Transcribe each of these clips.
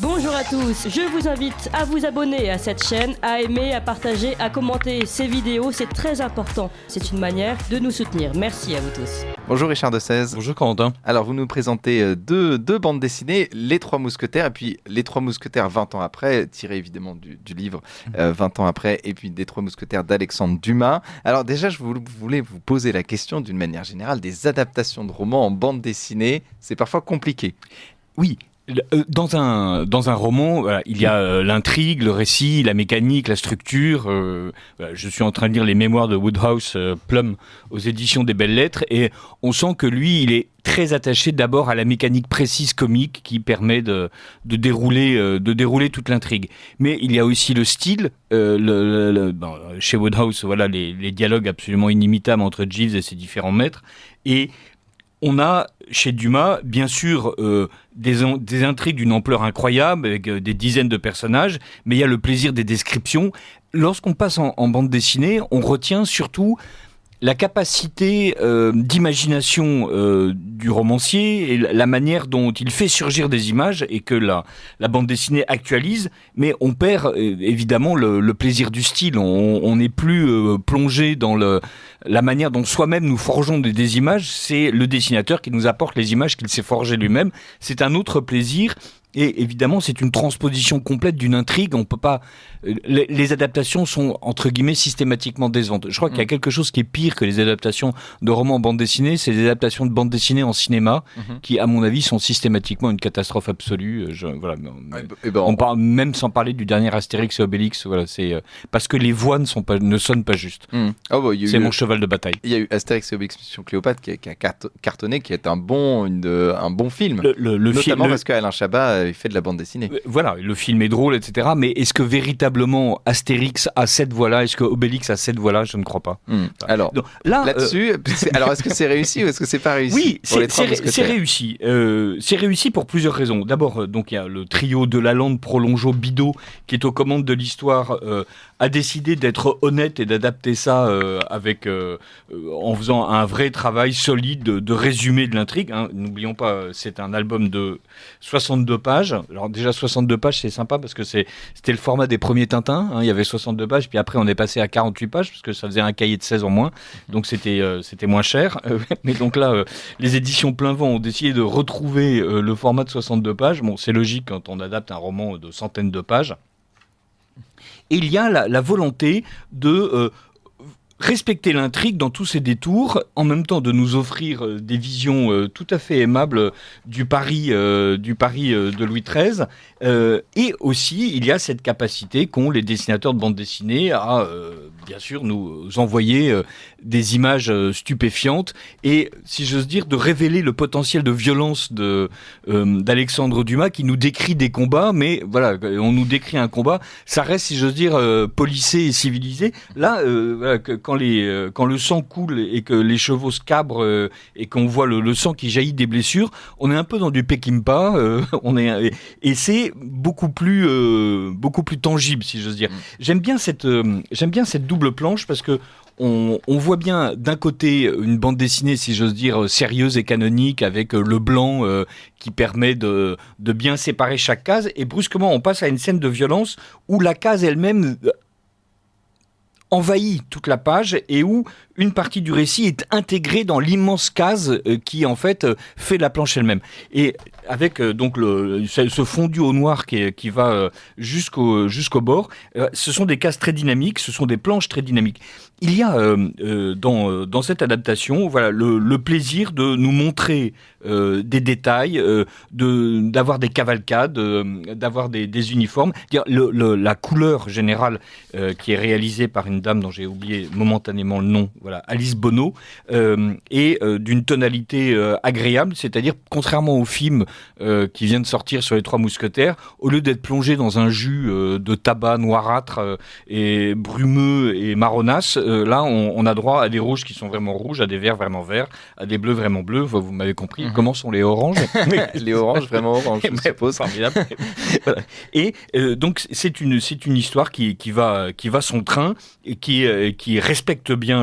Bonjour à tous, je vous invite à vous abonner à cette chaîne, à aimer, à partager, à commenter ces vidéos, c'est très important. C'est une manière de nous soutenir. Merci à vous tous. Bonjour Richard Dessèze. Bonjour Corentin. Alors vous nous présentez deux bandes dessinées, Les Trois Mousquetaires et puis Les Trois Mousquetaires 20 ans après, tiré évidemment du livre 20 ans après, et puis des Trois Mousquetaires d'Alexandre Dumas. Alors déjà je voulais vous poser la question d'une manière générale, des adaptations de romans en bande dessinée, c'est parfois compliqué. Oui. Dans un roman, voilà, il y a l'intrigue, le récit, la mécanique, la structure. Voilà, je suis en train de lire les mémoires de Woodhouse Plum aux éditions des Belles Lettres et on sent que lui, il est très attaché d'abord à la mécanique précise comique qui permet de dérouler toute l'intrigue. Mais il y a aussi le style. Chez Woodhouse, voilà, les dialogues absolument inimitables entre Jeeves et ses différents maîtres. Et on a chez Dumas, bien sûr, des intrigues d'une ampleur incroyable, avec des dizaines de personnages, mais il y a le plaisir des descriptions. Lorsqu'on passe en bande dessinée, on retient surtout la capacité d'imagination du romancier et la manière dont il fait surgir des images et que la bande dessinée actualise, mais on perd évidemment le plaisir du style. On n'est plus plongé dans la manière dont soi-même nous forgeons des images. C'est le dessinateur qui nous apporte les images qu'il s'est forgé lui-même. C'est un autre plaisir. Et évidemment, c'est une transposition complète d'une intrigue. On peut pas. Les adaptations sont entre guillemets systématiquement décevantes. Je crois qu'il y a quelque chose qui est pire que les adaptations de romans en bande dessinée, c'est les adaptations de bande dessinée en cinéma, qui, à mon avis, sont systématiquement une catastrophe absolue. On parle même sans parler du dernier Astérix et Obélix. Voilà, c'est parce que les voix ne sonnent pas juste. C'est mon cheval de bataille. Il y a eu Astérix et Obélix Mission Cléopâtre qui a cartonné, qui est un bon film. Notamment parce qu'Alain Chabat il fait de la bande dessinée. Voilà, le film est drôle, etc. Mais est-ce que véritablement Astérix a cette voix-là ? Est-ce que Obélix a cette voix-là ? Je ne crois pas. Alors, donc, là-dessus, est-ce que c'est réussi ou est-ce que c'est pas réussi ? Oui, c'est réussi. C'est réussi pour plusieurs raisons. D'abord, donc il y a le trio de Lalande, Prolongeau, Bidot, qui est aux commandes de l'histoire, a décidé d'être honnête et d'adapter ça en faisant un vrai travail solide de résumé de l'intrigue. N'oublions pas, c'est un album de 62 pages. Alors déjà 62 pages, c'est sympa parce que c'était le format des premiers Tintins. Il y avait 62 pages, puis après on est passé à 48 pages parce que ça faisait un cahier de 16 en moins. Donc c'était moins cher. Mais donc là, les éditions Plein Vent ont décidé de retrouver le format de 62 pages. Bon, c'est logique quand on adapte un roman de centaines de pages. Et il y a la volonté de respecter l'intrigue dans tous ses détours, en même temps de nous offrir des visions tout à fait aimables du Paris de Louis XIII. Et aussi, il y a cette capacité qu'ont les dessinateurs de bande dessinée à, bien sûr, nous envoyer des images stupéfiantes et, si j'ose dire, de révéler le potentiel de violence d'Alexandre Dumas qui nous décrit des combats, mais voilà, on nous décrit un combat, ça reste, si j'ose dire, policé et civilisé. Là, voilà, quand le sang coule et que les chevaux se cabrent et qu'on voit le sang qui jaillit des blessures, on est un peu dans du Peckinpah, et c'est beaucoup plus tangible, si j'ose dire. J'aime bien cette double planche parce que on voit bien d'un côté une bande dessinée, si j'ose dire, sérieuse et canonique avec le blanc qui permet de bien séparer chaque case, et brusquement on passe à une scène de violence où la case elle-même envahit toute la page et où une partie du récit est intégrée dans l'immense case qui en fait fait la planche elle-même. Et avec donc ce fondu au noir qui va jusqu'au bord, ce sont des cases très dynamiques, ce sont des planches très dynamiques. Il y a dans cette adaptation, voilà, le plaisir de nous montrer des détails, d'avoir des cavalcades, d'avoir des uniformes. La couleur générale qui est réalisée par une dame dont j'ai oublié momentanément le nom, voilà, Alice Bonneau, et d'une tonalité agréable, c'est-à-dire contrairement au film qui vient de sortir sur les Trois Mousquetaires, au lieu d'être plongé dans un jus de tabac noirâtre et brumeux et marronasse, là on a droit à des rouges qui sont vraiment rouges, à des verts vraiment verts, à des bleus vraiment bleus, vous m'avez compris. Comment sont les oranges? Les oranges vraiment oranges, je suppose. Formidable. Voilà. Et donc c'est une histoire qui va son train et qui respecte bien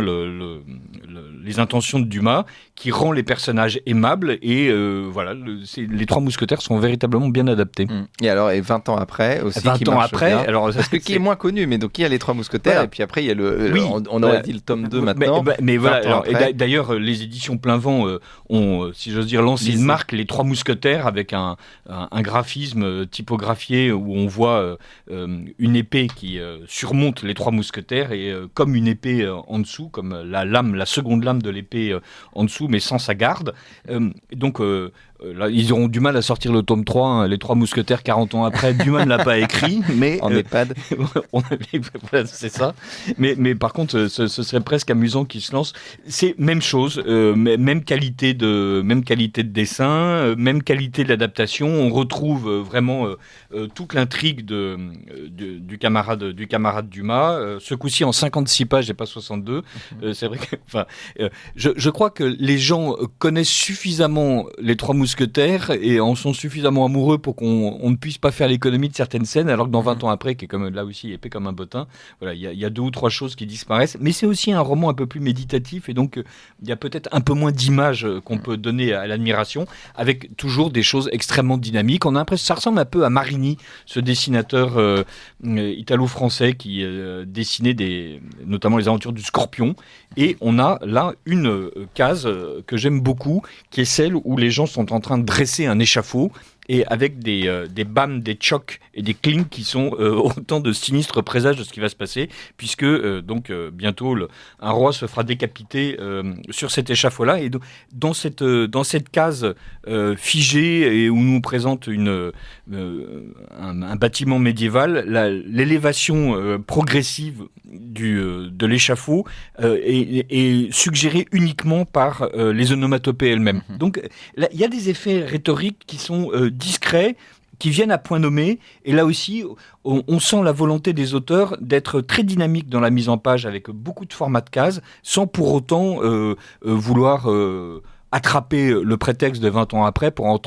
les intentions de Dumas, qui rend les personnages aimables, et les Trois Mousquetaires sont véritablement bien adaptés. Et alors, 20 ans après aussi, 20 qui ans marche après, bien. alors Parce que qui est moins connu, mais donc il y a les Trois Mousquetaires, Voilà. et puis après il y a Oui. on aurait dit le tome 2 maintenant. Mais 20 voilà, ans alors, après. et d'ailleurs, les éditions Plein Vent ont, si j'ose dire, lancé une marque, les Trois Mousquetaires, avec un graphisme typographié où on voit une épée qui surmonte les Trois Mousquetaires, et comme une épée en dessous, comme la seconde lame de l'épée en dessous, mais sans sa garde. Donc là, ils auront du mal à sortir le tome 3, hein, les Trois Mousquetaires 40 ans après. Dumas ne l'a pas écrit, mais En EHPAD. voilà, c'est ça. Mais par contre, ce serait presque amusant qu'ils se lancent. C'est même chose, même qualité de dessin, même qualité de l'adaptation. On retrouve vraiment toute l'intrigue du camarade Dumas. Ce coup-ci en 56 pages et pas 62. C'est vrai que, je crois que les gens connaissent suffisamment les Trois Mousquetaires et en sont suffisamment amoureux pour qu'on ne puisse pas faire l'économie de certaines scènes, alors que dans 20 ans après, qui est comme là aussi épais comme un bottin, voilà, il y a 2 ou 3 choses qui disparaissent. Mais c'est aussi un roman un peu plus méditatif, et donc il y a peut-être un peu moins d'images qu'on peut donner à l'admiration, avec toujours des choses extrêmement dynamiques. On a l'impression, ça ressemble un peu à Marini, ce dessinateur italo-français qui dessinait notamment les aventures du Scorpion. Et on a là une case que j'aime beaucoup, qui est celle où les gens sont en train de dresser un échafaud, et avec des bams, des chocs et des clings qui sont autant de sinistres présages de ce qui va se passer, puisque bientôt un roi se fera décapiter sur cet échafaud-là. Et dans cette case figée, et où nous présente un bâtiment médiéval, l'élévation progressive de l'échafaud est suggérée uniquement par les onomatopées elles-mêmes. Donc là, il y a des effets rhétoriques qui sont discrets, qui viennent à point nommé, et là aussi on sent la volonté des auteurs d'être très dynamiques dans la mise en page, avec beaucoup de formats de cases, sans pour autant vouloir attraper le prétexte de 20 ans après pour le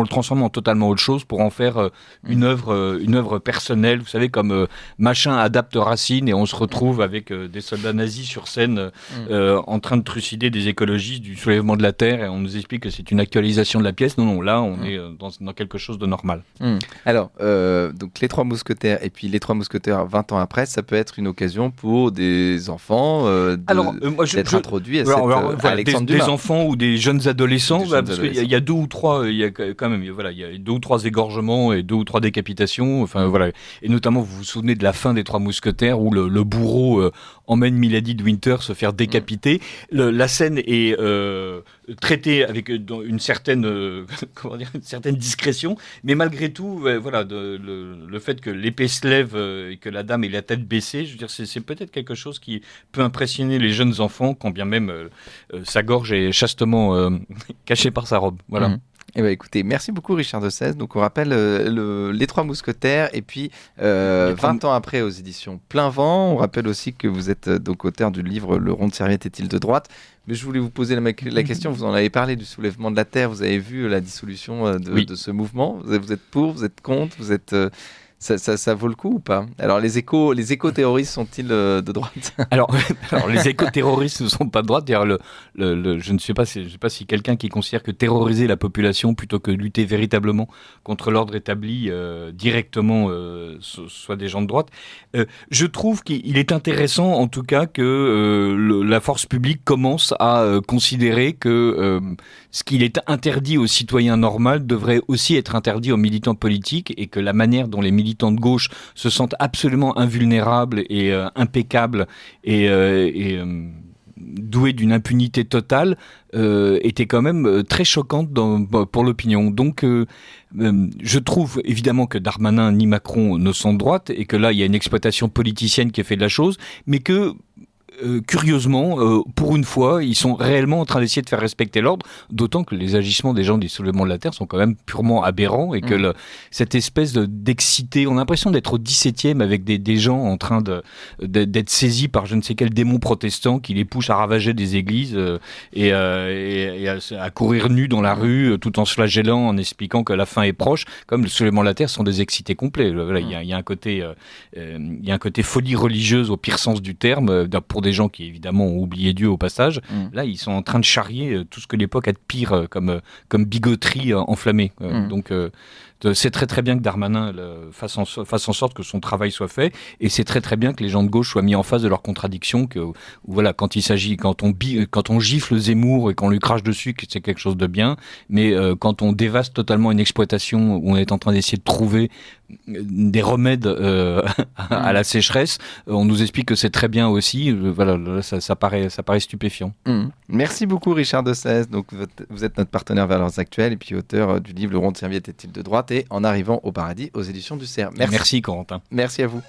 transformer en totalement autre chose, pour en faire une œuvre personnelle. Vous savez, comme machin adapte Racine, et on se retrouve avec des soldats nazis sur scène en train de trucider des écologistes du soulèvement de la Terre, et on nous explique que c'est une actualisation de la pièce. Non, là on est dans quelque chose de normal. Alors, donc les Trois Mousquetaires, et puis les Trois Mousquetaires 20 ans après, ça peut être une occasion pour des enfants d'être introduits à Alexandre Dumas. Des enfants ou des jeunes adolescents, parce qu'il y a 2 ou 3, il y a quand même, voilà, il y a 2 ou 3 égorgements et 2 ou 3 décapitations, voilà, et notamment vous vous souvenez de la fin des Trois Mousquetaires, où le bourreau emmène Milady de Winter se faire décapiter. La scène est traitée avec une certaine discrétion, mais malgré tout, voilà, le fait que l'épée se lève et que la dame ait la tête baissée, je veux dire, c'est peut-être quelque chose qui peut impressionner les jeunes enfants, quand bien même sa gorge est chastement cachée par sa robe. Voilà. Eh ben, écoutez, merci beaucoup Richard de Sèze. Donc on rappelle les Trois Mousquetaires, et puis 20 ans après aux éditions Plein Vent. On rappelle aussi que vous êtes donc auteur du livre Le rond de serviette est-il de droite? Mais je voulais vous poser la question, vous en avez parlé du soulèvement de la Terre, vous avez vu la dissolution de ce mouvement, vous êtes pour, vous êtes contre, vous êtes... Ça vaut le coup ou pas? Alors les éco-terroristes sont-ils de droite? alors les éco-terroristes ne sont pas de droite. D'ailleurs, je ne sais pas si quelqu'un qui considère que terroriser la population plutôt que lutter véritablement contre l'ordre établi directement soit des gens de droite. Je trouve qu'il est intéressant, en tout cas, que la force publique commence à considérer que ce qu'il est interdit aux citoyens normaux devrait aussi être interdit aux militants politiques, et que la manière dont les militants de gauche se sentent absolument invulnérables et impeccables et doués d'une impunité totale était quand même très choquante pour l'opinion. Donc je trouve évidemment que Darmanin ni Macron ne sont de droite, et que là il y a une exploitation politicienne qui est faite de la chose, mais que curieusement, pour une fois, ils sont réellement en train d'essayer de faire respecter l'ordre, d'autant que les agissements des gens du soulèvement de la Terre sont quand même purement aberrants, et que cette espèce d'excité, on a l'impression d'être au 17e avec des gens en train d'être saisis par je ne sais quel démon protestant qui les pousse à ravager des églises et à courir nus dans la rue, tout en se flagellant, en expliquant que la fin est proche. Comme le soulèvement de la Terre sont des excités complets. Voilà, il y a un côté folie religieuse au pire sens du terme, pour des des gens qui évidemment ont oublié Dieu au passage. Là, ils sont en train de charrier tout ce que l'époque a de pire comme bigoterie enflammée. Donc c'est très très bien que Darmanin fasse en sorte que son travail soit fait, et c'est très très bien que les gens de gauche soient mis en face de leurs contradictions, voilà, quand on gifle Zemmour et qu'on lui crache dessus, que c'est quelque chose de bien, mais quand on dévaste totalement une exploitation où on est en train d'essayer de trouver des remèdes à la sécheresse, on nous explique que c'est très bien aussi. Voilà, ça paraît stupéfiant. Merci beaucoup Richard Dessès. Donc vous êtes notre partenaire Valeurs Actuelles et puis auteur du livre Le rond de serviette est-il de droite et En arrivant au paradis aux éditions du CERF. Merci Corentin. Merci à vous.